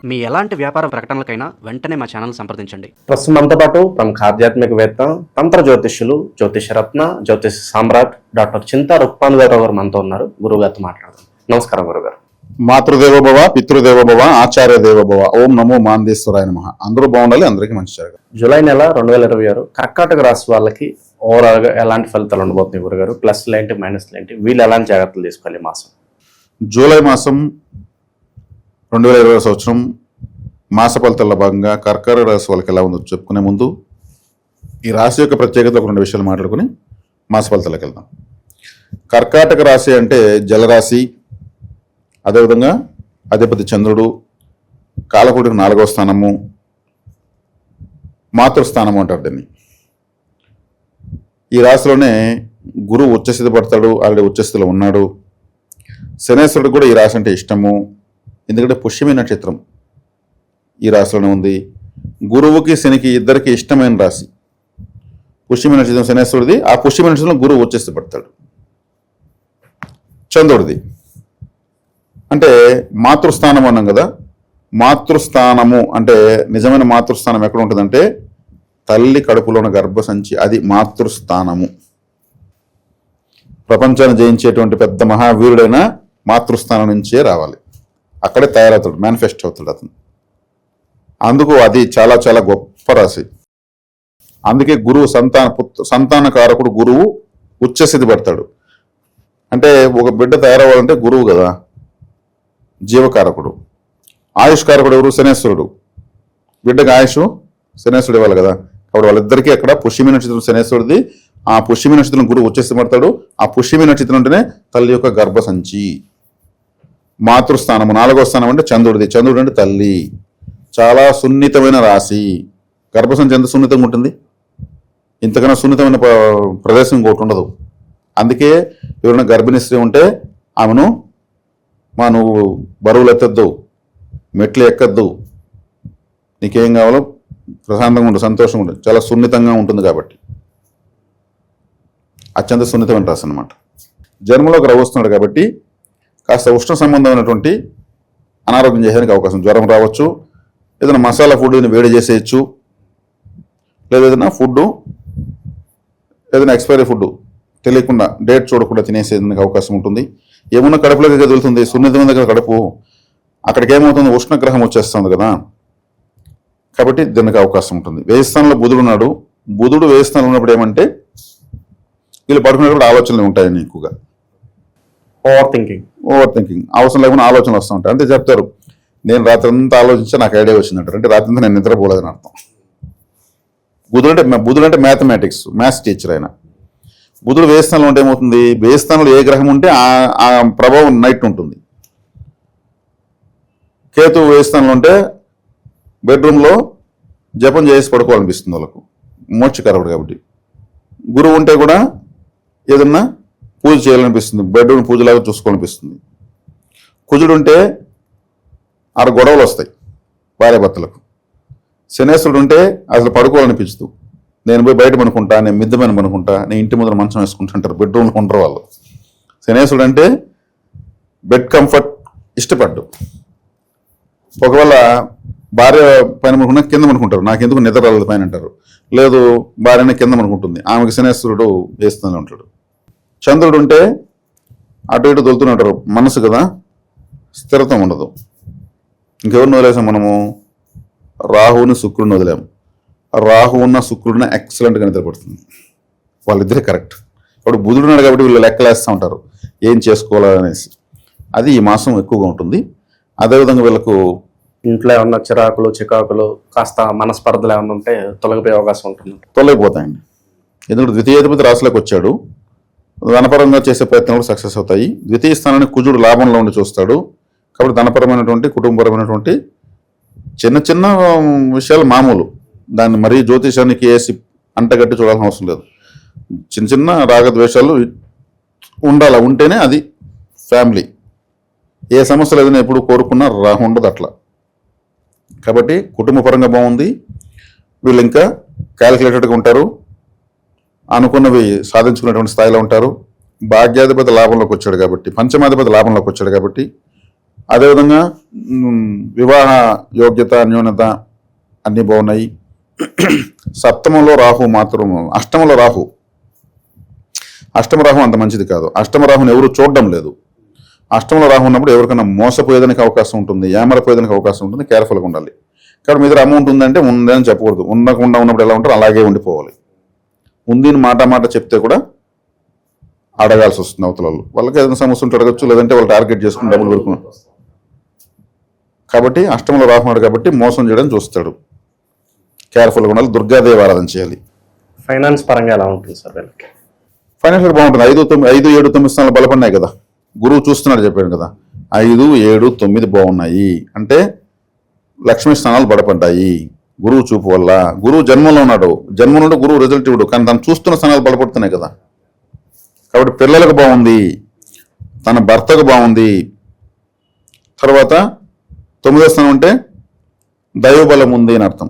మీ ఎలాంటి వ్యాపార ప్రకటనలకైనా వెంటనే మా ఛానల్ సంప్రదించండి. ప్రస్తుతం మనతో పాటు ప్రముఖ ఆధ్యాత్మికవేత్త, తంత్ర జ్యోతిష్యులు, జ్యోతిష రత్న, జ్యోతిష సామ్రాట్ డాక్టర్ చింతా రుక్మానుగారావు గారు మనతో ఉన్నారు. గురువుగారితో మాట్లాడదాం. నమస్కారం గురుగారు. మాతృదేవోభవ, పితృదేవోభవ, ఆచార్య దేవోభవ. ఓం నమో మాందేశ్వరాయ నమః. అందరూ బాగుండాలి, అందరికీ మంచి జరగాలి. జూలై నెల 2026 కర్కాటక రాశి వాళ్ళకి ఓవరాల్ గా ఎలాంటి ఫలితాలు ఉండబోతున్నాయి గురుగారు? ప్లస్లు ఏంటి, మైనస్లు ఏంటి, వీళ్ళు ఎలాంటి జాగ్రత్తలు తీసుకోవాలి మాసం? జూలై మాసం 2020 సంవత్సరం మాస ఫలితాల్లో భాగంగా కర్కాటక రాశి వాళ్ళకి ఎలా ఉందో చెప్పుకునే ముందు ఈ రాశి యొక్క ప్రత్యేకత ఒక 2 విషయాలు మాట్లాడుకుని మాస ఫలితాలకు వెళ్దాం. కర్కాటక రాశి అంటే జలరాశి, అదేవిధంగా అధిపతి చంద్రుడు, కాలకూటికి 4వ స్థానము, మాతృస్థానము అంటారు దీన్ని. ఈ రాశిలోనే గురువు ఉచ్చస్థితి పడతాడు, ఆల్రెడీ ఉచ్చస్థితిలో ఉన్నాడు. శనేశ్వరుడు కూడా ఈ రాశి అంటే ఇష్టము, ఎందుకంటే పుష్యమి నక్షత్రం ఈ రాశిలోనే ఉంది. గురువుకి శనికి ఇద్దరికి ఇష్టమైన రాశి పుష్యమి నక్షత్రం శనేశ్వరుడిది. ఆ పుష్యమి నక్షత్రంలో గురువు ఉచ్చస్థితి పడతాడు. చంద్రుడిది అంటే మాతృస్థానం అన్నాం కదా. మాతృస్థానము అంటే నిజమైన మాతృస్థానం ఎక్కడ ఉంటుందంటే తల్లి కడుపులో ఉన్న గర్భసంచి, అది మాతృస్థానము. ప్రపంచాన్ని జయించేటువంటి పెద్ద మహావీరుడైన మాతృస్థానం నుంచే రావాలి, అక్కడే తయారవుతాడు, మేనిఫెస్ట్ అవుతాడు అతను. అందుకు అది చాలా చాలా గొప్ప రాశి. అందుకే గురువు సంతానకారకుడు గురువు ఉచ్చస్థితి పడతాడు. అంటే ఒక బిడ్డ తయారవ్వాలంటే గురువు కదా జీవకారకుడు. ఆయుష్కారకుడు ఎవరు? శనేశ్వరుడు. బిడ్డకి ఆయుష్ శనేశ్వరుడు ఇవ్వాలి కదా. కాబట్టి వాళ్ళిద్దరికీ అక్కడ పుష్యమి నక్షత్రం శనేశ్వరుడిది. ఆ పుష్యమి నక్షత్రం గురువు ఉచ్చస్థితి పడతాడు. ఆ పుష్యమి నక్షత్రం అంటేనే తల్లి యొక్క గర్భసంచి. మాతృస్థానము 4వ స్థానం అంటే చంద్రుడిది. చంద్రుడు అంటే తల్లి. చాలా సున్నితమైన రాశి. గర్భసంచి ఎంత సున్నితంగా ఉంటుంది? ఇంతకన్నా సున్నితమైన ప్రదేశం ఇంకోటి ఉండదు. అందుకే ఎవరైనా గర్భిణీ స్త్రీ ఉంటే ఆమెను నువ్వు బరువులు ఎత్తద్దు, మెట్లు ఎక్కద్దు, నీకేం కావాలో ప్రశాంతంగా ఉండు, సంతోషంగా ఉండు, చాలా సున్నితంగా ఉంటుంది. కాబట్టి అత్యంత సున్నితమైన రాశి అనమాట. జన్మలోకి రవ్వస్తున్నాడు కాబట్టి కాస్త ఉష్ణ సంబంధమైనటువంటి అనారోగ్యం చేసేందుకు అవకాశం. జ్వరం రావచ్చు, ఏదైనా మసాలా ఫుడ్ వేడి చేసేయచ్చు, లేదా ఏదైనా ఫుడ్, ఏదైనా ఎక్స్పైరీ ఫుడ్ తెలియకుండా డేట్ చూడకుండా తినేసేందుకు అవకాశం ఉంటుంది. ఏమున్నా కడుపులోకి కదులుతుంది, సున్నితమైన దగ్గర కడుపు, అక్కడికి ఏమవుతుంది, ఉష్ణగ్రహం వచ్చేస్తుంది కదా. కాబట్టి దీనికి అవకాశం ఉంటుంది. వ్యయస్థానంలో బుధుడు ఉన్నాడు. బుధుడు వ్యయస్థానంలో ఉన్నప్పుడు ఏమంటే వీళ్ళు పడుకునేటప్పుడు ఆలోచనలు ఉంటాయని ఎక్కువగా. ఓవర్ థింకింగ్ అవసరం లేకుండా ఆలోచనలు వస్తూ ఉంటాయి. అంతే చెప్తారు, నేను రాత్రి అంతా ఆలోచించా నాకు ఐడియా వచ్చిందంటారు. అంటే రాత్రి అంతా నేను నిద్రపోలేదని అర్థం. బుధుడు అంటే మ్యాథమెటిక్స్, మ్యాథ్స్ టీచర్ ఆయన. బుధుడు వ్యయస్థానంలో ఉంటే ఏమవుతుంది, వ్యయస్థానంలో ఏ గ్రహం ఉంటే ఆ ప్రభావం నైట్ ఉంటుంది. కేతు వ్యయస్థానంలో ఉంటే బెడ్రూమ్లో జపం చేసి పడుకోవాలనిపిస్తుంది వాళ్ళకు, మోక్షకారకుడు కాబట్టి. గురువు ఉంటే కూడా ఏదన్నా పూజ చేయాలనిపిస్తుంది, బెడ్రూమ్ పూజలాగా చూసుకోవాలనిపిస్తుంది. కుజుడు ఉంటే గొడవలు వస్తాయి భార్యాభర్తలకు. శనేశ్వరుడు ఉంటే అసలు పడుకోవాలనిపించదు. నేను పోయి బయట పనుకుంటా, నేను మిద్దె మీద పనుకుంటా, నేను ఇంటి ముందర మంచం వేసుకుంటుంటారు, బెడ్రూమ్లో ఉంటారు వాళ్ళు. శనేశ్వరుడు అంటే బెడ్ కంఫర్ట్ ఇష్టపడ్డు. ఒకవేళ భార్య పైన పనుకున్నా కింద పనుకుంటారు, నాకెందుకు నిద్ర రాలేదు పైన అంటారు. లేదు, భార్యనే కింద పనుకుంటుంది, ఆమెకి శనేశ్వరుడు వేస్తూనే ఉంటాడు. చంద్రుడు ఉంటే అటు ఇటు దొలుతూనే ఉంటారు, మనసు కదా, స్థిరత్వం ఉండదు. ఇంకెవరిని వదిలేసాం మనము? రాహువుని శుక్రుడిని వదిలేము. రాహు ఉన్న శుక్రుడిని ఎక్సలెంట్గా నిద్రపడుతుంది. వాళ్ళిద్దరే కరెక్ట్. ఇప్పుడు బుధుడు ఉన్నాడు కాబట్టి వీళ్ళు లెక్కలేస్తూ ఉంటారు ఏం చేసుకోవాలనేసి. అది ఈ మాసం ఎక్కువగా ఉంటుంది. అదేవిధంగా వీళ్ళకు ఇంట్లో ఏమన్నా చికాకులు కాస్త మనస్పర్ధలు ఏమన్నా ఉంటే తొలగిపోయే అవకాశం ఉంటుంది. తొలగిపోతాయండి. ఎందుకంటే ద్వితీయాధిపతి రాశిలోకి వచ్చాడు. ధనపరంగా చేసే ప్రయత్నాలు సక్సెస్ అవుతాయి. ద్వితీయ స్థానాన్ని కుజుడు లాభంలో ఉండి చూస్తాడు. కాబట్టి ధనపరమైనటువంటి, కుటుంబపరమైనటువంటి చిన్న చిన్న విషయాలు మామూలు. దాన్ని మరీ జ్యోతిషానికి వేసి అంటగట్టి చూడాల్సిన అవసరం లేదు. చిన్న చిన్న రాగద్వేషాలు ఉండాలి, ఉంటేనే అది ఫ్యామిలీ. ఏ సమస్యలు ఏదైనా ఎప్పుడు కోరుకున్నా ఉండదు అట్లా. కాబట్టి కుటుంబ పరంగా బాగుంది. వీళ్ళు ఇంకా క్యాలిక్యులేటెడ్గా ఉంటారు, అనుకున్నవి సాధించుకునేటువంటి స్థాయిలో ఉంటారు. భాగ్యాధిపతి లాభంలోకి వచ్చాడు కాబట్టి, పంచమాధిపతి లాభంలోకి వచ్చాడు కాబట్టి అదేవిధంగా వివాహ యోగ్యత న్యూనత అన్నీ బాగున్నాయి. సప్తమంలో రాహు మాత్రం, అష్టమంలో రాహు, అష్టమ రాహు అంత మంచిది కాదు. అష్టమ రాహుని ఎవరు చూడడం లేదు. అష్టమంలో రాహు ఉన్నప్పుడు ఎవరికైనా మోసపోయేదానికి అవకాశం ఉంటుంది, ఏమరపోయేదానికి అవకాశం ఉంటుంది. కేర్ఫుల్గా ఉండాలి. కాబట్టి మీ దగ్గర అమౌంట్ ఉందంటే ఉందని చెప్పకూడదు. ఉండకుండా ఉన్నప్పుడు ఎలా ఉంటారో అలాగే ఉండిపోవాలి. ఉందిని మాట చెప్తే కూడా అడగాల్సి వస్తుంది అవతల వాళ్ళకి. ఏదైనా సమస్య ఉంటే అడగచ్చు, లేదంటే వాళ్ళు టార్గెట్ చేసుకుని డబ్బులు పెడుకున్నారు. కాబట్టి అష్టమంలో రాహున్నాడు కాబట్టి మోసం చేయడం చూస్తాడు. కేర్ఫుల్గా ఉండాలి. దుర్గాదేవి ఆరాధన చేయాలి. ఫైనాన్స్ పరంగా ఎలా ఉంటుంది సార్ వీళ్ళకి? ఫైనాన్షియల్ బాగుంటుంది. 5, 7, 9 స్థానాలు బలపడినాయి కదా. గురువు చూస్తున్నాడు చెప్పాను కదా. 5, 7, 9 బాగున్నాయి అంటే లక్ష్మీ స్థానాలు బలపడ్డాయి గురువు చూపు వల్ల. గురువు జన్మంలో ఉన్నాడు. జన్మ నుండి గురువు రిజల్ట్ ఇవ్వడు, కానీ తను చూస్తున్న స్థానాలు బలపడుతున్నాయి కదా. కాబట్టి పిల్లలకు బాగుంది, తన భర్తకు బాగుంది. తర్వాత 9వ స్థానం అంటే దైవబలం ఉంది అని అర్థం.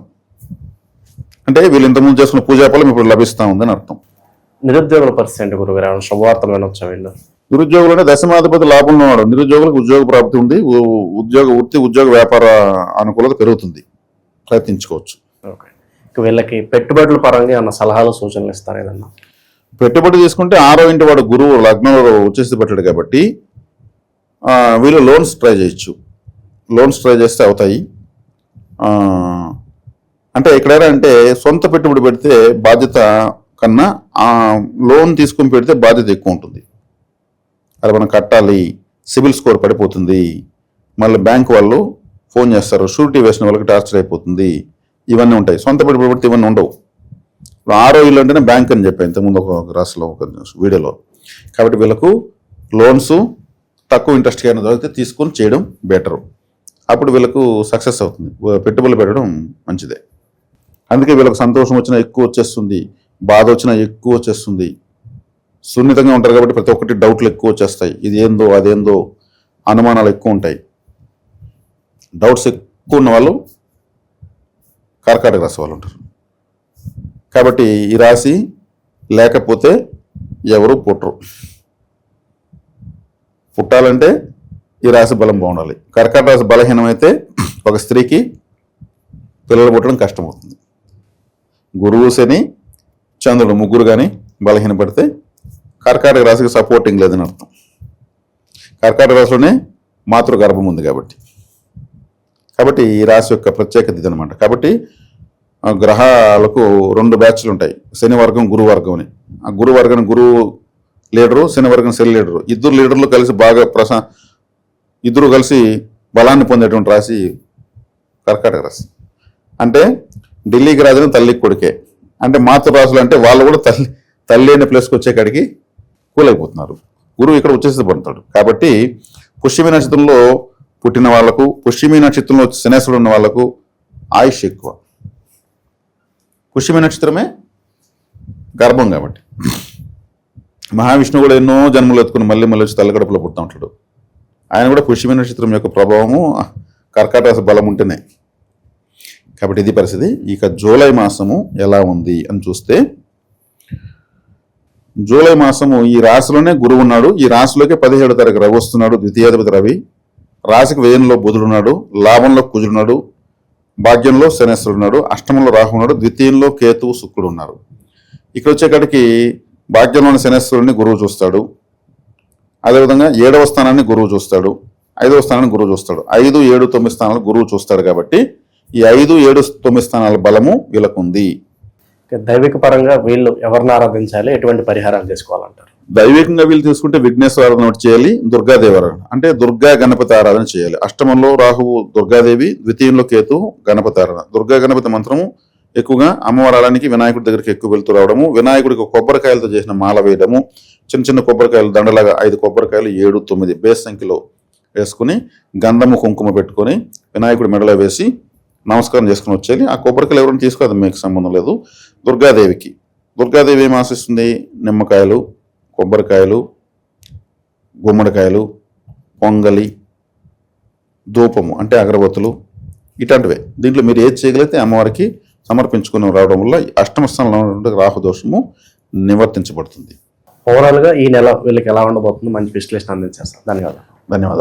అంటే వీళ్ళు ఇంతకుముందు చేసుకున్న పూజాఫలం ఇప్పుడు లభిస్తూ ఉందని అర్థం. నిరుద్యోగుల పరిస్థితి గురువు గారు శుభవార్తలు వినొచ్చా వీళ్ళు? నిరుద్యోగులు అంటే దశమాధిపతి లాభంలో ఉన్నాడు. నిరుద్యోగులకు ఉద్యోగ ప్రాప్తి ఉంది. ఉద్యోగ వ్యాపార అనుకూలత పెరుగుతుంది. ప్రయత్నించుకోవచ్చు. ఓకే. వీళ్ళకి పెట్టుబడుల పరంగా ఏమన్నా సలహాలు సూచనలు ఇస్తారు ఏదన్నా? పెట్టుబడి తీసుకుంటే 6వ ఇంటి వాడు గురువు లగ్నంలో వచ్చేసి పెట్టాడు కాబట్టి వీళ్ళు లోన్స్ ట్రై చేయొచ్చు. లోన్స్ ట్రై చేస్తే అవుతాయి. అంటే ఎక్కడైనా అంటే సొంత పెట్టుబడి పెడితే బాధ్యత కన్నా లోన్ తీసుకుని పెడితే బాధ్యత ఎక్కువ ఉంటుంది. అది మనం కట్టాలి, సిబిల్ స్కోర్ పడిపోతుంది, మళ్ళీ బ్యాంక్ వాళ్ళు ఫోన్ చేస్తారు, షూరిటీ వేసిన వాళ్ళకి టార్చర్ అయిపోతుంది. ఇవన్నీ ఉంటాయి. సొంత పెట్టుబడి పెడితే ఇవన్నీ ఉండవు. 6వ ఇల్లు అంటేనే బ్యాంక్ అని చెప్పాను ఇంతకుముందు ఒక రాశిలో ఒక వీడియోలో. కాబట్టి వీళ్ళకు లోన్స్ తక్కువ ఇంట్రెస్ట్ అయినా దొరికితే తీసుకొని చేయడం బెటరు. అప్పుడు వీళ్ళకు సక్సెస్ అవుతుంది. పెట్టుబడులు పెట్టడం మంచిదే. అందుకే వీళ్ళకి సంతోషం వచ్చినా ఎక్కువ వచ్చేస్తుంది, బాధ వచ్చినా ఎక్కువ వచ్చేస్తుంది. సున్నితంగా ఉంటారు కాబట్టి ప్రతి ఒక్కటి డౌట్లు ఎక్కువ వచ్చేస్తాయి. ఇది ఏందో అదేందో అనుమానాలు ఎక్కువ ఉంటాయి. డౌట్స్ ఎక్కువ ఉన్న వాళ్ళు కర్కాటక రాశి వాళ్ళు ఉంటారు. కాబట్టి ఈ రాశి లేకపోతే ఎవరు పుట్టరు. పుట్టాలంటే ఈ రాశి బలం బాగుండాలి. కర్కాటక రాశి బలహీనమైతే ఒక స్త్రీకి పిల్లలు పుట్టడం కష్టమవుతుంది. గురువు, శని, చంద్రుడు ముగ్గురు కానీ బలహీనపడితే కర్కాటక రాశికి సపోర్టింగ్ లేదని అర్థం. కర్కాటక రాశిలోనే మాతృగర్భం ఉంది కాబట్టి ఈ రాశి యొక్క ప్రత్యేకత ఇదనమాట. కాబట్టి గ్రహాలకు 2 బ్యాచ్లు ఉంటాయి. శని వర్గం, గురు వర్గం అని. ఆ గురు వర్గం గురువు లీడరు, శని వర్గం శని లీడరు. ఇద్దరు లీడర్లు కలిసి బాగా ఇద్దరు కలిసి బలాన్ని పొందేటువంటి రాశి కర్కాటక రాశి. అంటే ఢిల్లీకి రాజుని తల్లికి కొడుకే. అంటే మాతృ రాశులు అంటే వాళ్ళు కూడా తల్లి అనే ప్లేస్కి వచ్చేకాడికి కూలైపోతున్నారు. గురువు ఇక్కడ వచ్చేసి పడతాడు. కాబట్టి పుష్యమి నక్షత్రంలో పుట్టిన వాళ్లకు, పుష్యమి నక్షత్రంలో శనేశ్వరుడు ఉన్న వాళ్లకు ఆయుష్ ఎక్కువ. పుష్యమి నక్షత్రమే గర్భం కాబట్టి. మహావిష్ణువు కూడా ఎన్నో జన్మలు ఎత్తుకుని మళ్ళీ వచ్చి తల్లిగడపలో పుడతా ఉంటాడు. ఆయన కూడా పుష్యమి నక్షత్రం యొక్క ప్రభావము కర్కాటక రాశి బలం ఉంటేనే. కాబట్టి ఇది పరిస్థితి. ఇక జూలై మాసము ఎలా ఉంది అని చూస్తే, జూలై మాసము ఈ రాశిలోనే గురువు ఉన్నాడు. ఈ రాశిలోకి 17వ తారీఖు రవి వస్తున్నాడు, ద్వితీయాధిపతి రవి. రాశికి వ్యయంలో బుధుడున్నాడు, లాభంలో కుజుడున్నాడు, భాగ్యంలో శనేశ్వరుడు ఉన్నాడు, అష్టమంలో రాహు ఉన్నాడు, ద్వితీయంలో కేతువు శుక్రుడు ఉన్నారు. ఇక్కడ వచ్చేకాడికి భాగ్యంలోని శనేశ్వరుడిని గురువు చూస్తాడు. అదేవిధంగా 7వ స్థానాన్ని గురువు చూస్తాడు, 5వ స్థానాన్ని గురువు చూస్తాడు. 5, 7, 9 స్థానాలు గురువు చూస్తాడు. కాబట్టి ఈ 5, 7, 9 స్థానాల బలము వీళ్ళకు ఉంది. దైవిక పరంగా వీళ్ళు ఎవరిని ఆరాధించాలి, ఎటువంటి పరిహారాలు చేసుకోవాలంటారు? దైవికంగా వీళ్ళు తీసుకుంటే విఘ్నేశ్వర ఆరాధన ఒకటి చేయాలి, దుర్గాదేవి ఆరాధన అంటే దుర్గా గణపతి ఆరాధన చేయాలి. అష్టమంలో రాహువు దుర్గాదేవి, ద్వితీయంలో కేతువు గణపతి ఆరాధన. దుర్గా గణపతి మంత్రము ఎక్కువగా అమ్మవారి ఆలయానికి వినాయకుడి దగ్గరికి ఎక్కువ వెళ్తూ రావడము, వినాయకుడికి కొబ్బరికాయలతో చేసిన మాల వేయడము, చిన్న చిన్న కొబ్బరికాయలు దండలాగా 5 కొబ్బరికాయలు 7, 9 బేస్ సంఖ్యలో వేసుకుని గంధము కుంకుమ పెట్టుకొని వినాయకుడి మెడలో వేసి నమస్కారం చేసుకుని వచ్చేయాలి. ఆ కొబ్బరికాయలు ఎవరైనా తీసుకోదు, మీకు సంబంధం లేదు. దుర్గాదేవికి, దుర్గాదేవి ఏం ఆశిస్తుంది? నిమ్మకాయలు, కొబ్బరికాయలు, గుమ్మడికాయలు, పొంగలి, ధూపము అంటే అగరబత్తులు ఇట్లాంటివే. దీంట్లో మీరు ఏది చేయగలిగితే అమ్మవారికి సమర్పించుకుని రావడం వల్ల అష్టమ స్థానంలో ఉన్నటువంటి రాహుదోషము నివర్తించబడుతుంది. ఓవరాల్గా ఈ నెల వీళ్ళకి ఎలా ఉండబోతుందో మంచి విశ్లేషణ అందించేస్తాం. ధన్యవాదాలు.